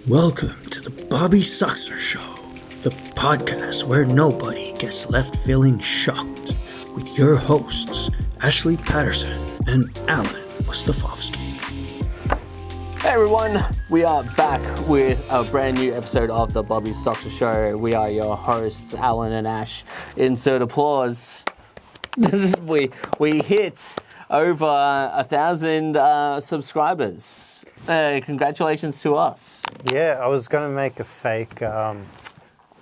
Welcome to the Bobby Soxer Show, the podcast where nobody gets left feeling shocked, with your hosts, Ashley Patterson and Alan Mustafovsky. Hey everyone, we are back with a brand new episode of the Bobby Soxer Show. We are your hosts, Alan and Ash. Insert applause. we hit over 1,000 subscribers. Congratulations to us. Yeah, I was going to make a fake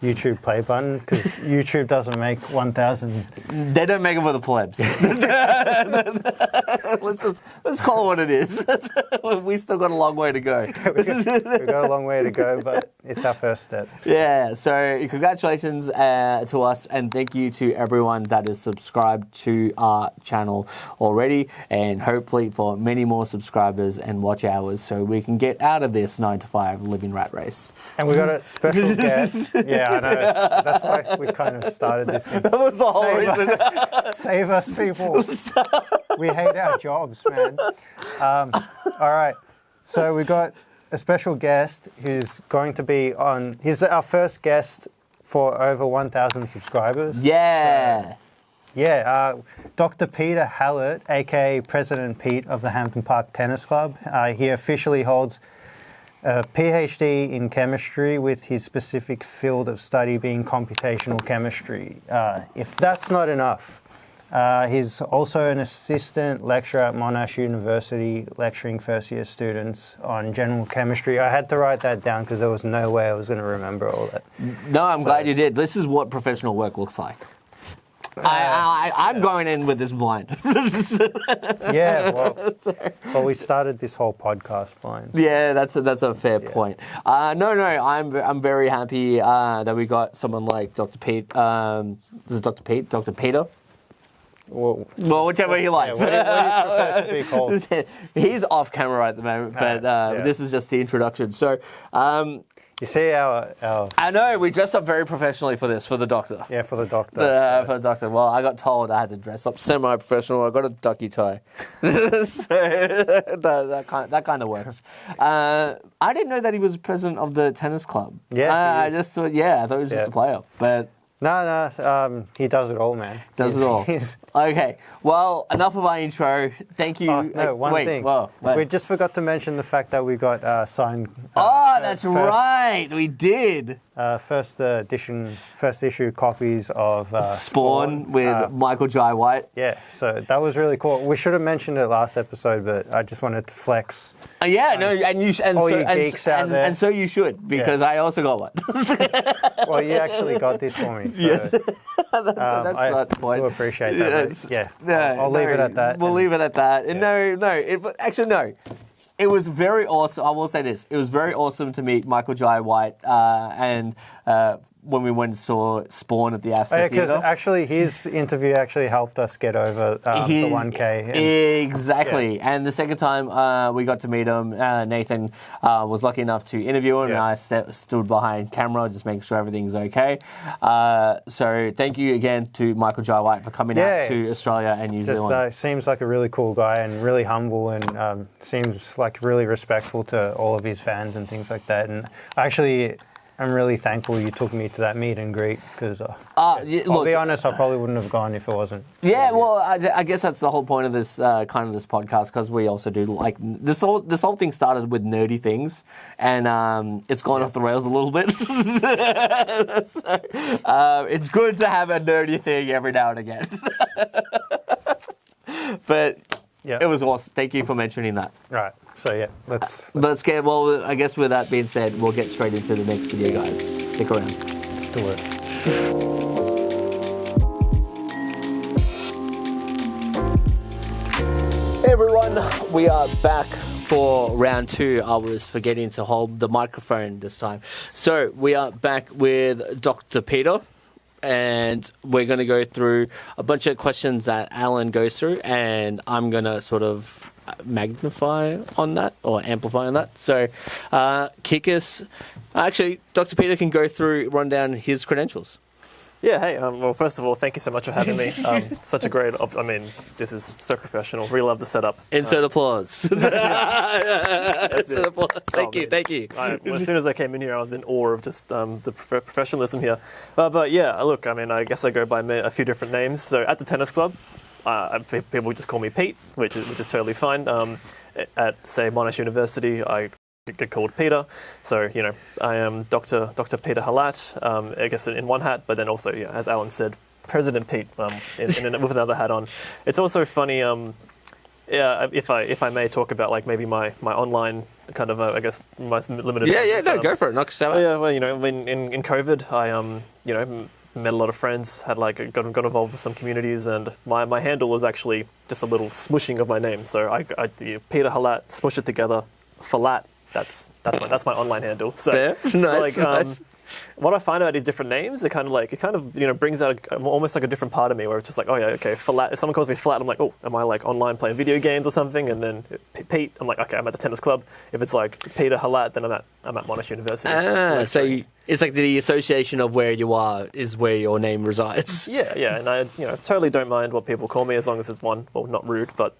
YouTube play button because YouTube doesn't make 1,000. They don't make them for the plebs. let's call it what it is. We still got a long way to go. We've got a long way to go, but it's our first step. Yeah, so congratulations to us, and thank you to everyone that is subscribed to our channel already, and hopefully for many more subscribers and watch hours so we can get out of this 9-to-5 living rat race. And we got a special guest. Yeah, I know. That's why we kind of started this thing. That was the whole reason. Save us, people. We hate our jobs, man. All right. So we got a special guest who's going to be on. He's our first guest for over 1,000 subscribers. Yeah. So, Dr. Peter Halat, aka President Pete of the Hampton Park Tennis Club. He officially holds a PhD in chemistry with his specific field of study being computational chemistry. If that's not enough, he's also an assistant lecturer at Monash University, lecturing first-year students on general chemistry. I had to write that down because there was no way I was going to remember all that. No, I'm glad you did. This is what professional work looks like. I'm going in with this blind. Yeah, well, we started this whole podcast blind. Yeah, that's a fair point. I'm very happy that we got someone like Dr. Pete. This is Dr. Pete, Dr. Peter. Well, whichever he likes. Yeah, what do you prefer to be called? He's off camera at the moment, but this is just the introduction. So. You see our... I know, we dressed up very professionally for this, for the doctor. Yeah, for the doctor. For the doctor. Well, I got told I had to dress up semi-professional. I got a ducky tie. So that kind of works. I didn't know that he was president of the tennis club. Yeah, I just thought, I thought he was just a player. But No, he does it all, man. Does it all. Okay, well, enough of our intro. Thank you. One thing. We just forgot to mention the fact that we got signed. That's right. We did. First issue copies of Spawn with Michael Jai White. Yeah, so that was really cool. We should have mentioned it last episode, but I just wanted to flex. You geeks out there. And so you should, because I also got one. Well, you actually got this for me. So, that's not the point. I do appreciate that. I'll leave it at that. We'll leave it at that. Yeah. No. It was very awesome. I will say this. It was very awesome to meet Michael Jai White and when we went and saw Spawn at the Astor Theatre. Because actually his interview actually helped us get over the 1K. Exactly. Yeah. And the second time we got to meet him, Nathan was lucky enough to interview him, and I stood behind camera just making sure everything's okay. So thank you again to Michael Jai White for coming out to Australia and New Zealand. Seems like a really cool guy and really humble, and seems like really respectful to all of his fans and things like that. And actually, I'm really thankful you took me to that meet and greet because I'll be honest, I probably wouldn't have gone if it wasn't. Yeah, well, I guess that's the whole point of this this podcast, because we also do like this whole thing started with nerdy things, and it's gone off the rails a little bit. So, it's good to have a nerdy thing every now and again. But it was awesome. Thank you for mentioning that. Right. So let's get. Well, I guess with that being said, we'll get straight into the next video, guys. Stick around. Let's do it. Hey everyone, we are back for round 2. I was forgetting to hold the microphone this time. So we are back with Dr. Peter. And we're going to go through a bunch of questions that Alan goes through, and I'm going to sort of magnify on that or amplify on that. So kick us. Actually, Dr. Peter can run down his credentials. Yeah, hey, well, first of all, thank you so much for having me. Such a great, this is so professional. Really love the setup. Insert applause. Insert applause. Thank you. As soon as I came in here, I was in awe of just the professionalism here. But yeah, look, I guess I go by a few different names. So at the tennis club, people just call me Pete, which is totally fine. At, say, Monash University, I get called Peter. So, I am Dr. Peter Halat, I guess in one hat, but then also, as Alan said, President Pete with another hat on. It's also funny, if I may talk about like maybe my online kind of, I guess, my limited... Go for it. Knock yourself out. Yeah, well, in COVID, I, met a lot of friends, had got involved with some communities, and my handle was actually just a little smushing of my name. So I Peter Halat, smush it together, Halat. That's my online handle. So fair. Nice. What I find about these different names, it kind of brings out almost like a different part of me, where it's just like, oh yeah, okay, Flat. If someone calls me Flat, I'm like, oh, am I like online playing video games or something? And then Pete, I'm like, okay, I'm at the tennis club. If it's like Peter Halat, then I'm at Monash University. So it's like the association of where you are is where your name resides. Yeah, and I totally don't mind what people call me as long as it's not rude, but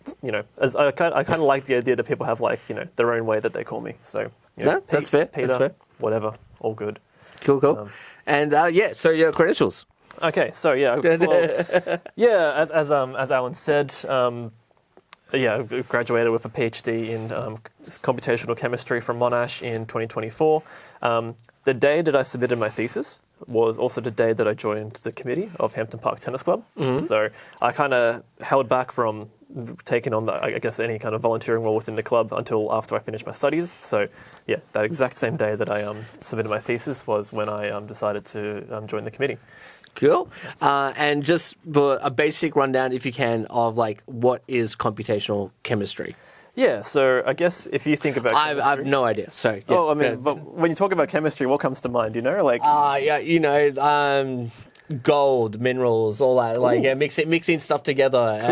as I kind of like the idea that people have like their own way that they call me. So Pete, that's fair. Peter, that's fair. Whatever, all good. Cool. And so your credentials. Okay, so as Alan said, I graduated with a PhD in computational chemistry from Monash in 2024. The day that I submitted my thesis was also the day that I joined the committee of Hampton Park Tennis Club. Mm-hmm. So I kind of held back from taking on, any kind of volunteering role within the club until after I finished my studies. So, yeah, that exact same day that I submitted my thesis was when I decided to join the committee. Cool. And just a basic rundown, if you can, of like what is computational chemistry? Yeah, so I guess if you think about chemistry... I have no idea. So, yeah. But when you talk about chemistry, what comes to mind, gold, minerals, all that, mixing stuff together. Cool.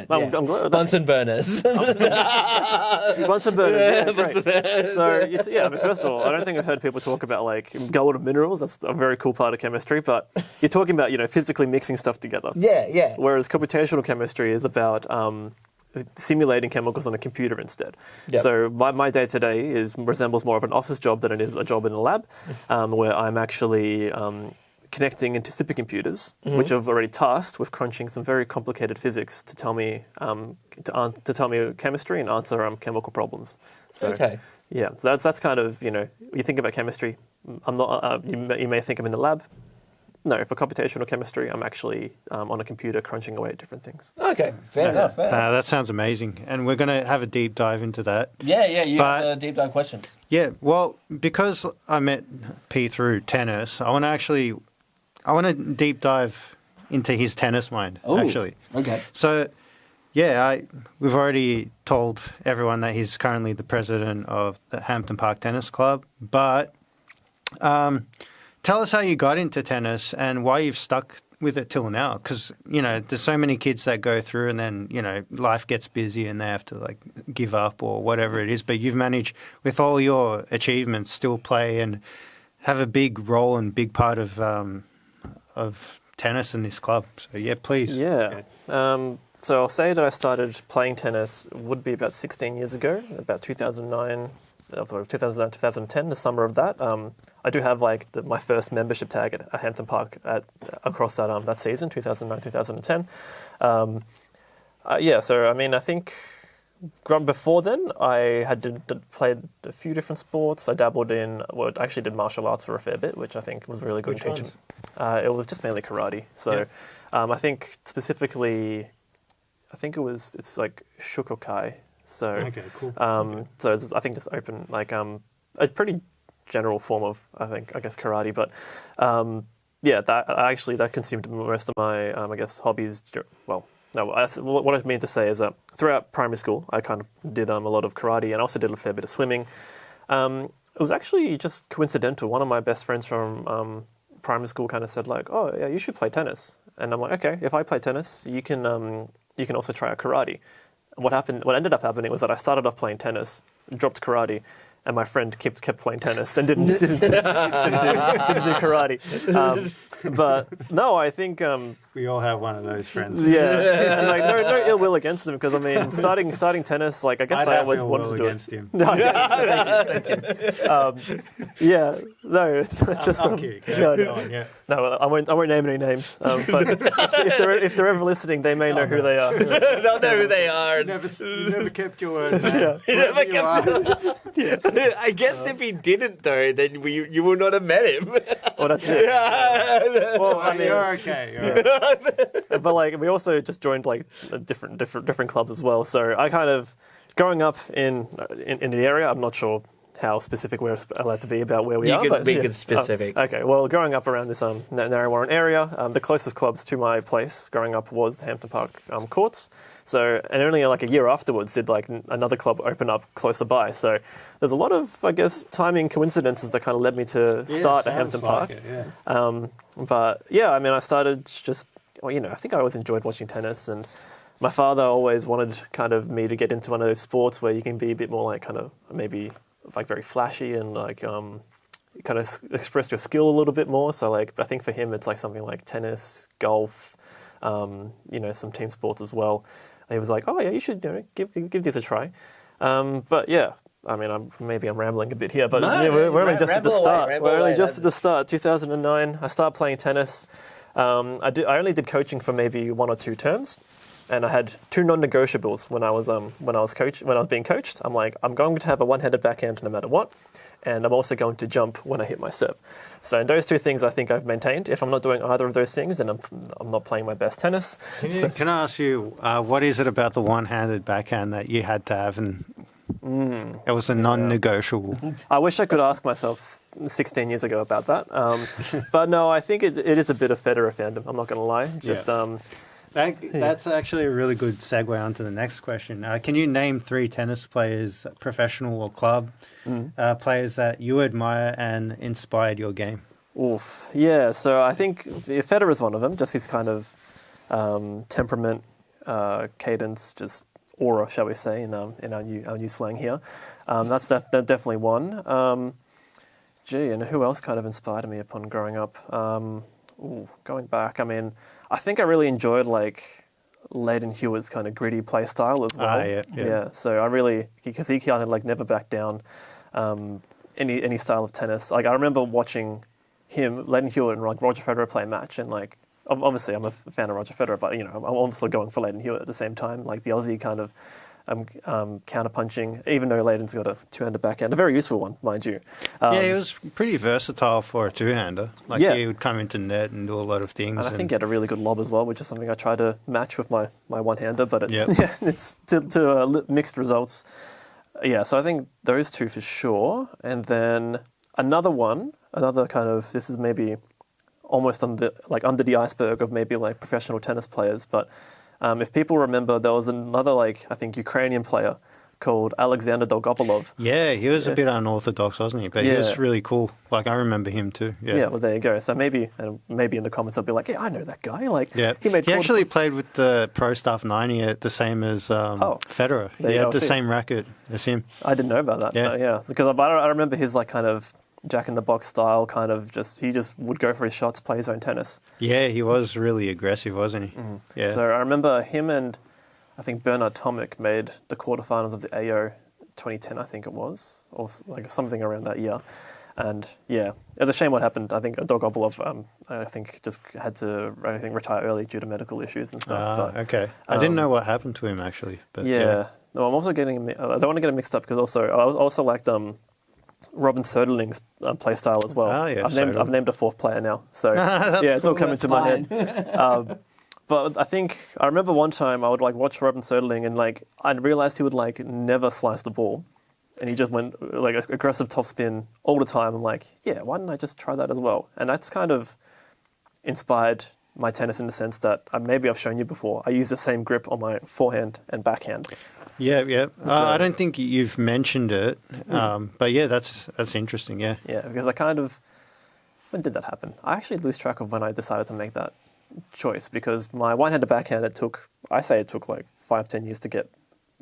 I'm glad. Bunsen burners. Bunsen burners, great. So, first of all, I don't think I've heard people talk about like gold and minerals. That's a very cool part of chemistry, but you're talking about, physically mixing stuff together. Yeah. Whereas computational chemistry is about simulating chemicals on a computer instead. Yep. So my day-to-day resembles more of an office job than it is a job in a lab, where I'm actually connecting into supercomputers, mm-hmm. which I've already tasked with crunching some very complicated physics to tell me to tell me chemistry and answer chemical problems. So, okay. Yeah, so that's kind of, you think about chemistry, I'm not, you may think I'm in the lab. No, for computational chemistry, I'm actually on a computer crunching away at different things. Okay, fair enough. That sounds amazing. And we're going to have a deep dive into that. Yeah, you have a deep dive questions. Yeah, well, because I met P through tennis, I want to deep dive into his tennis mind, actually. Okay. So, we've already told everyone that he's currently the president of the Hampton Park Tennis Club, but tell us how you got into tennis and why you've stuck with it till now. Because, there's so many kids that go through and then, life gets busy and they have to, give up or whatever it is. But you've managed, with all your achievements, still play and have a big role and big part of tennis in this club. So, yeah, please. Yeah. So I'll say that I started playing tennis would be about 16 years ago, about 2009, 2010, the summer of that. I do have my first membership tag at Hampton Park across that season, 2009, 2010. So I think before then I had played a few different sports. I dabbled in, actually did martial arts for a fair bit, which I think was really good. Which ones? It was just mainly karate. So I think specifically, it's like Shukokai. So, okay, cool. So it's, I think just open, a pretty general form of, I guess karate. But that consumed most of my, hobbies. Well, no, what I mean to say is that throughout primary school, I kind of did a lot of karate and also did a fair bit of swimming. It was actually just coincidental. One of my best friends from primary school kind of said oh yeah, you should play tennis. And I'm like, okay, if I play tennis, you can also try out karate. What ended up happening was that I started off playing tennis, dropped karate, and my friend kept playing tennis and didn't do karate. But no, I think We all have one of those friends. yeah, and like no ill will against them because I mean starting tennis, like I guess I always wanted to do against it. him. No, thank you. Yeah, no, it's just I'm kidding. no, Go on, yeah. no, I won't name any names. But if they're ever listening, they may know who they are. They'll know who they are. You never kept your word, man. Yeah. He never Whoever you kept are. I guess if he didn't, though, then you would not have met him. Well, that's it. Well, I mean, You're okay. You're right. but like we also just joined like different clubs as well. So I kind of growing up in the area. I'm not sure how specific we're allowed to be about where we are. But make it specific. Okay, well, growing up around this Narre area, the closest clubs to my place growing up was the Hampton Park courts. So, and only like a year afterwards did like another club open up closer by. So there's a lot of, I guess, timing coincidences that kind of led me to start at Hampton Park. Like it, yeah. But yeah, I mean, I started just, well, I think I always enjoyed watching tennis, and my father always wanted kind of me to get into one of those sports where you can be a bit more like kind of maybe like very flashy and like kind of express your skill a little bit more. So like I think for him it's like something like tennis, golf, some team sports as well. And he was like, oh yeah, you should give this a try. But yeah, I mean I'm rambling a bit here, but No, yeah, we're only just at the start. ramble We're only away, just at the start. 2009, I started playing tennis. I only did coaching for maybe 1 or 2 terms. And I had 2 non-negotiables when I was being coached. I'm like, I'm going to have a one-handed backhand no matter what, and I'm also going to jump when I hit my serve. So in those 2 things, I think I've maintained. If I'm not doing either of those things, then I'm not playing my best tennis. Can I ask you, what is it about the one-handed backhand that you had to have, and it was a non-negotiable? I wish I could ask myself 16 years ago about that. But no, I think it is a bit of Federer fandom. I'm not going to lie. Just. That's actually a really good segue onto the next question. Can you name 3 tennis players, professional or club, players that you admire and inspired your game? Oof. Yeah, so I think Federer is one of them, just his kind of temperament, cadence, just aura, shall we say, in our new slang here. That's definitely one. And who else kind of inspired me upon growing up? Going back, I mean, I think I really enjoyed like Leighton Hewitt's kind of gritty play style as well. Yeah. So I really, because he kind of like never backed down any style of tennis. Like I remember watching Leighton Hewitt and Roger Federer play a match, and like obviously I'm a fan of Roger Federer, but I'm also going for Leighton Hewitt at the same time. Like the Aussie kind of counter-punching, even though Leighton's got a 2-hander backhand, a very useful one, mind you. He was pretty versatile for a 2-hander. Like he would come into net and do a lot of things. And I think he had a really good lob as well, which is something I try to match with my one-hander, but it's to mixed results. Yeah, so I think those 2 for sure. And then another kind of, this is maybe almost under the iceberg of maybe like professional tennis players, but if people remember, there was another, I think, Ukrainian player called Alexander Dolgopolov. Yeah, he was a bit unorthodox, wasn't he? But he was really cool. Like, I remember him too. Yeah, well, there you go. So maybe in the comments I'll be like, yeah, I know that guy. He actually played with the Pro Staff 90, the same as Federer. He had the same racket as him. I didn't know about that. Yeah. Because I remember his kind of jack-in-the-box style, kind of he just would go for his shots, play his own tennis. Yeah, he was really aggressive, wasn't he? Mm-hmm. Yeah. So I remember him and I think Bernard Tomic made the quarterfinals of the AO 2010, I think it was, or like something around that year. And yeah, it's a shame what happened. I think Dolgopolov, I think just had to retire early due to medical issues and stuff. Okay. I didn't know what happened to him actually. But yeah. No, I'm also getting. I don't want to get it mixed up because I also liked Robin Soderling's play style as well. Oh, yeah, I've named a 4th player now. So it's all coming to my head. But I think I remember one time I would watch Robin Soderling and I realized he would never slice the ball, and he just went aggressive topspin all the time. I'm like, yeah, why didn't I just try that as well? And that's kind of inspired my tennis in the sense that maybe I've shown you before. I use the same grip on my forehand and backhand. Yeah. So, I don't think you've mentioned it, but yeah, that's interesting. Yeah. Yeah, because when did that happen? I actually lose track of when I decided to make that choice because my one-handed backhand it took 5-10 years to get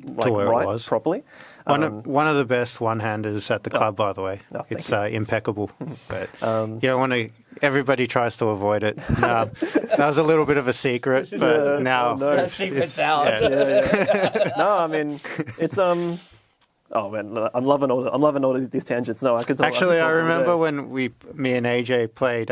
where it right was. properly. One of the best one-handers at the club, by the way. thank It's you. Impeccable. But you don't want to. Everybody tries to avoid it. That was a little bit of a secret, but now That secret's out. No, I mean it's Oh man, I'm loving all these tangents. No, I could talk. Actually, I could talk all remember day. when me and AJ played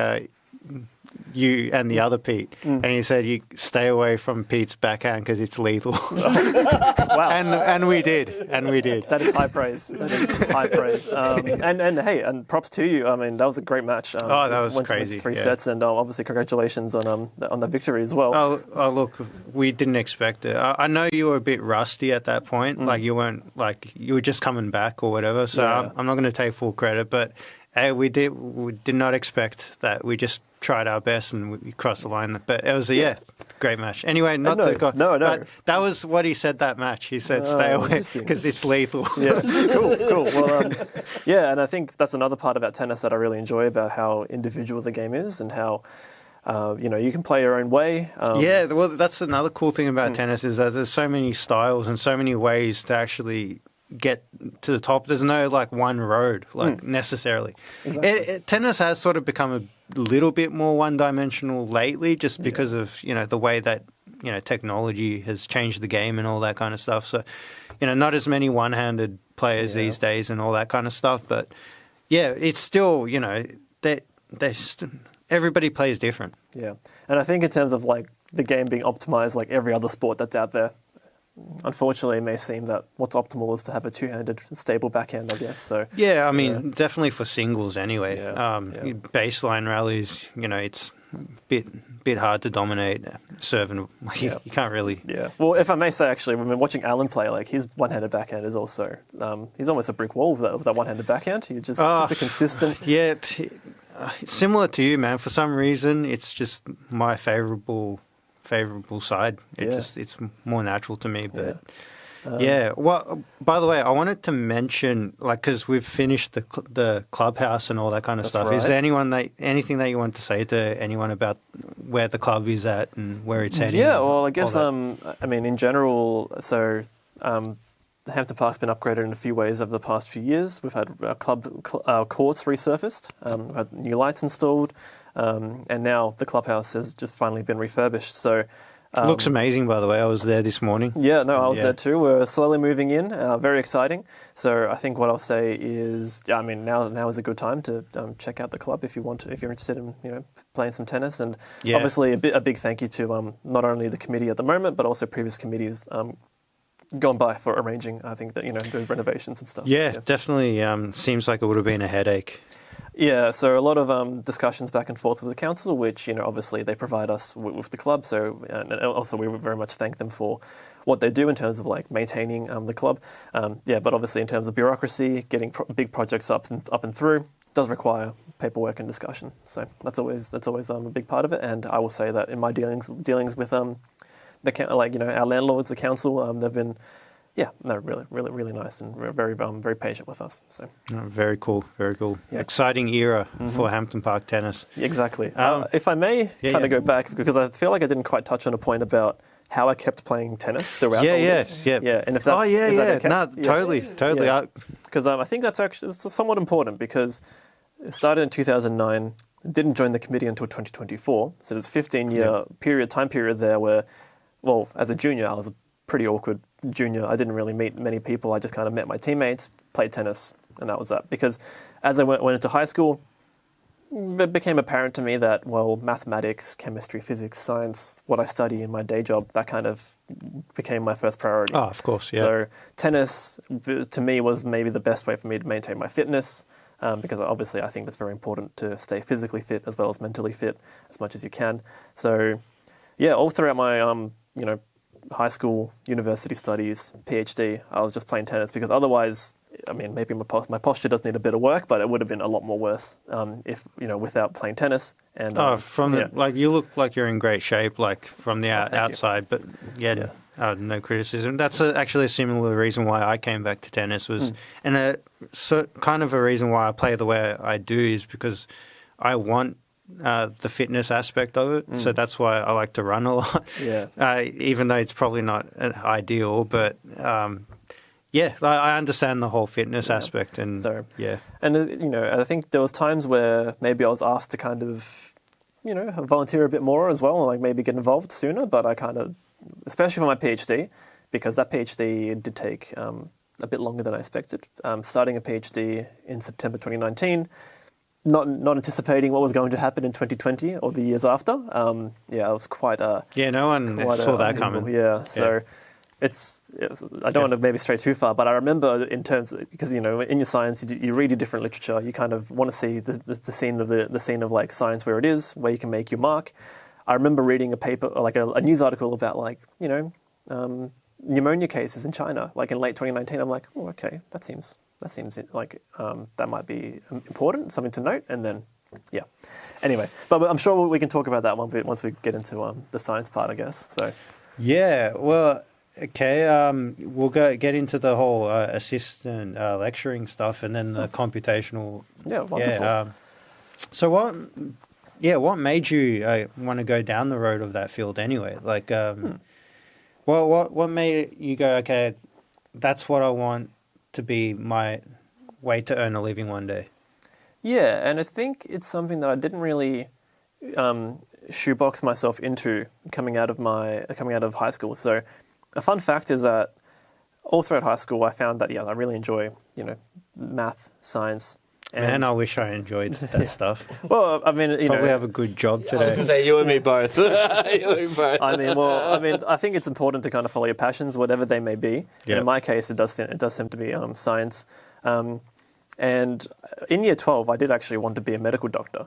you and the other Pete, and he said you stay away from Pete's backhand because it's lethal. Wow. and we did. That is high praise. That is high praise. And hey, and props to you. I mean, that was a great match. That was went crazy. Three yeah. sets, and obviously congratulations on the victory as well. Oh, look, we didn't expect it. I know you were a bit rusty at that point. Like you weren't you were just coming back or whatever. So Yeah. I'm not going to take full credit, but hey, we did not expect that. We just tried our best and we crossed the line. But it was a great match. Anyway, not No, to go. no. But that was what he said that match. He said, "Stay away interesting. because it's lethal." Yeah, cool. Well, yeah, and I think that's another part about tennis that I really enjoy about how individual the game is and how you can play your own way. Yeah, well, that's another cool thing about tennis is that there's so many styles and so many ways to actually get to the top. There's no one road necessarily. Exactly. Tennis has sort of become a little bit more one-dimensional lately, just because of the way that technology has changed the game and all that kind of stuff. So not as many one-handed players these days and all that kind of stuff. But yeah, it's still everybody plays different. Yeah, and I think in terms of the game being optimized like every other sport that's out there, unfortunately, it may seem that what's optimal is to have a two-handed stable backhand, I guess. So Yeah, I mean, definitely for singles anyway. Yeah, Baseline rallies, it's a bit hard to dominate serve and you can't really. yeah. Well, if I may say, actually, when we're watching Alan play, his one-handed backhand is also he's almost a brick wall with that one-handed backhand. You just super consistent. Yeah, similar to you, man. For some reason, it's just my favorable side. It's more natural to me, but. Well, by the way, I wanted to mention, because we've finished the clubhouse and all that kind of stuff. right. Is there anything that you want to say to anyone about where the club is at and where it's heading? Yeah, well, I guess, all that? I mean, in general, so the Hampton Park's been upgraded in a few ways over the past few years. We've had our courts resurfaced, we've had new lights installed, and now the clubhouse has just finally been refurbished. So Looks amazing, by the way. I was there this morning. Yeah, no, I was there too. We're slowly moving in. Very exciting. So I think what I'll say is, I mean, now is a good time to check out the club if you're interested in playing some tennis. And obviously a big thank you to not only the committee at the moment, but also previous committees gone by for arranging. I think that the renovations and stuff. Yeah, definitely. Seems like it would have been a headache. Yeah, so a lot of discussions back and forth with the council, which obviously they provide us with the club. So and also we very much thank them for what they do in terms of maintaining the club. But obviously in terms of bureaucracy, getting big projects up and through does require paperwork and discussion. So that's always a big part of it. And I will say that in my dealings with our landlords, the council, they've been. Yeah, no, really nice and very patient with us. So very cool, very cool. Yeah. Exciting era for Hampton Park tennis. Exactly. If I may kind of go back, because I feel like I didn't quite touch on a point about how I kept playing tennis throughout all this. Yeah. And if that's is that okay? No, totally. Because I think that's actually it's somewhat important because it started in 2009. Didn't join the committee until 2024. So there's a 15-year time period there where, well, as a junior, I was a pretty awkward junior. I didn't really meet many people. I just kind of met my teammates, played tennis, and that was that. Because as I went into high school, it became apparent to me that, well, mathematics, chemistry, physics, science, what I study in my day job, that kind of became my first priority. Oh, of course, yeah. So tennis, to me, was maybe the best way for me to maintain my fitness, because obviously I think it's very important to stay physically fit as well as mentally fit as much as you can. So, yeah, all throughout my, high school, university studies, PhD, I was just playing tennis because otherwise, I mean, maybe my posture does need a bit of work, but it would have been a lot more worse if without playing tennis. And you look like you're in great shape, from the outside, but no criticism. That's actually a similar reason why I came back to tennis kind of a reason why I play the way I do is because I want the fitness aspect of it. So that's why I like to run a lot. Yeah. Even though it's probably not ideal, but I understand the whole fitness aspect. And So, and I think there was times where maybe I was asked to kind of, volunteer a bit more as well, and like maybe get involved sooner. But I kind of, especially for my PhD, because that PhD did take a bit longer than I expected. Starting a PhD in September 2019, not anticipating what was going to happen in 2020 or the years after. It was quite a... Yeah, no one saw that coming. Yeah, so... It's I don't want to maybe stray too far, but I remember in terms of, because in your science you read your different literature, you kind of want to see the scene of like science where it is, where you can make your mark. I remember reading a paper, like a news article about like pneumonia cases in China, like in late 2019. I'm like, oh, okay, that seems like that might be important, something to note, and then anyway, but I'm sure we can talk about that one bit once we get into the science part, I guess. So well. Okay, we'll get into the whole assistant lecturing stuff, and then the computational. Yeah, wonderful. So what made you want to go down the road of that field anyway? Like, what made you go? Okay, that's what I want to be my way to earn a living one day. Yeah, and I think it's something that I didn't really shoebox myself into coming out of high school. So. A fun fact is that all throughout high school, I found that, I really enjoy, math, science. Man, I wish I enjoyed that stuff. Well, I mean, probably have a good job today. I was going to say, you and me both. I think it's important to kind of follow your passions, whatever they may be. Yep. In my case, it does seem to be science. And in year 12, I did actually want to be a medical doctor.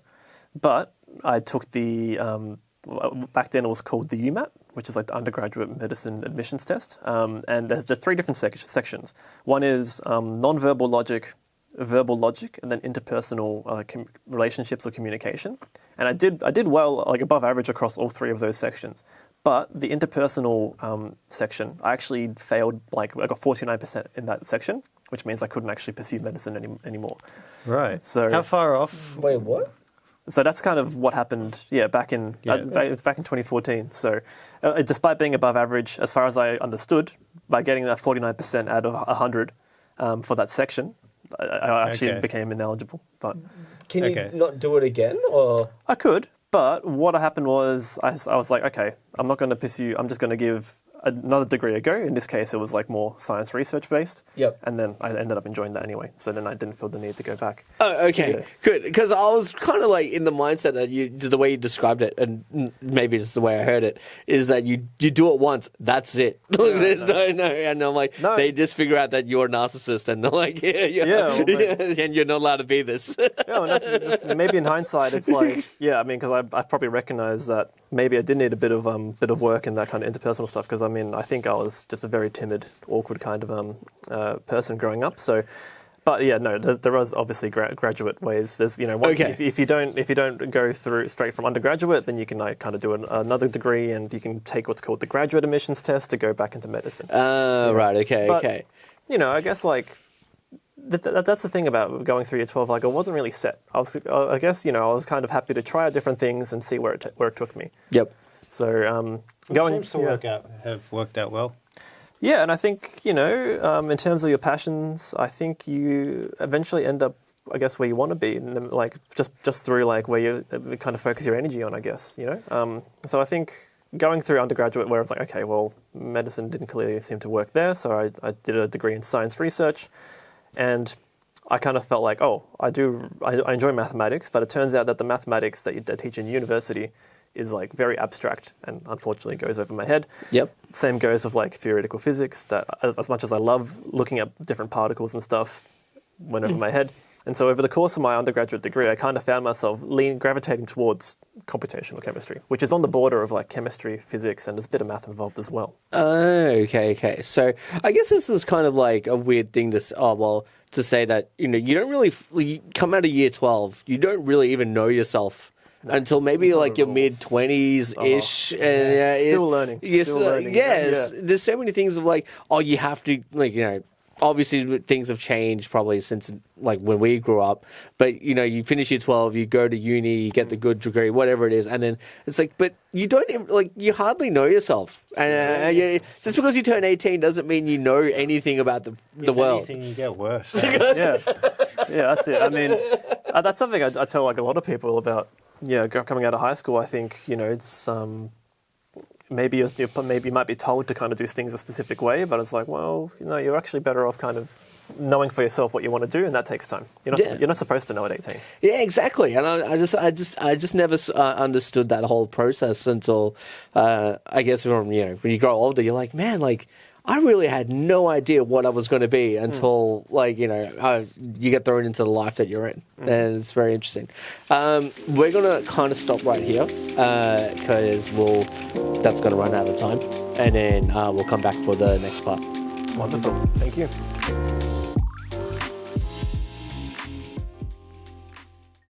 But I took the... back then it was called the UMAT, which is like the undergraduate medicine admissions test. And there's just 3 different sections. One is non-verbal logic, verbal logic, and then interpersonal relationships or communication. And I did well, like above average across all 3 of those sections. But the interpersonal section, I actually failed, I got 49% in that section, which means I couldn't actually pursue medicine anymore. Right. So how far off? Wait, what? So that's kind of what happened, back in 2014. So despite being above average, as far as I understood, by getting that 49% out of 100 for that section, I actually became ineligible. But can you not do it again? Or I could, but what happened was I was like, okay, I'm not going to pursue, I'm just going to give another degree a go. In this case, it was like more science research based. Yep. And then I ended up enjoying that anyway. So then I didn't feel the need to go back. Oh, okay, good. Because I was kind of like in the mindset that the way you described it, and maybe it's the way I heard it, is that you do it once, that's it. There's no, and I'm like, they just figure out that you're a narcissist, and they're like, and you're not allowed to be this. And that's, maybe in hindsight, it's like, because I probably recognize that maybe I did need a bit of work in that kind of interpersonal stuff, because I think I was just a very timid, awkward kind of person growing up. So, but there was obviously graduate ways. There's if you don't go through straight from undergraduate, then you can kind of do another degree, and you can take what's called the graduate admissions test to go back into medicine. Right. Okay. But, okay. I guess like. That's the thing about going through year 12. Like, I wasn't really set. I was kind of happy to try out different things and see where it took me. Yep. So seems to have worked out well. Yeah, and I think in terms of your passions, I think you eventually end up, I guess, where you want to be, and like just through like where you kind of focus your energy on, I guess. So I think going through undergraduate, where I was like, okay, well, medicine didn't clearly seem to work there, so I did a degree in science research. And I kind of felt like, I enjoy mathematics, but it turns out that the mathematics that you teach in university is like very abstract and unfortunately goes over my head. Yep. Same goes with like theoretical physics, that as much as I love looking at different particles and stuff, went over my head. And so over the course of my undergraduate degree, I kind of found myself gravitating towards computational chemistry, which is on the border of like chemistry, physics, and there's a bit of math involved as well. Okay. So I guess this is kind of like a weird thing to say that, you don't really, you come out of year 12, you don't really even know yourself until maybe like your mid-20s-ish. Still learning. Yes, there's so many things of like, you have to, like, obviously things have changed probably since like when we grew up, but you finish your 12, you go to uni, you get the good degree, whatever it is, and then it's like, but you don't you hardly know yourself, and just because you turn 18 doesn't mean you know anything about the world. Anything, you get worse. Yeah, that's it. I mean, that's something I tell like a lot of people about. Coming out of high school, I think it's maybe you might be told to kind of do things a specific way, but it's like, well, you're actually better off kind of knowing for yourself what you want to do, and that takes time. You're not supposed to know at 18. Yeah, exactly. And I just never understood that whole process until I guess when you grow older, you're like, man, like I really had no idea what I was going to be until you get thrown into the life that you're in, and it's very interesting. We're going to kind of stop right here because that's going to run out of time, and then we'll come back for the next part. Wonderful. Thank you.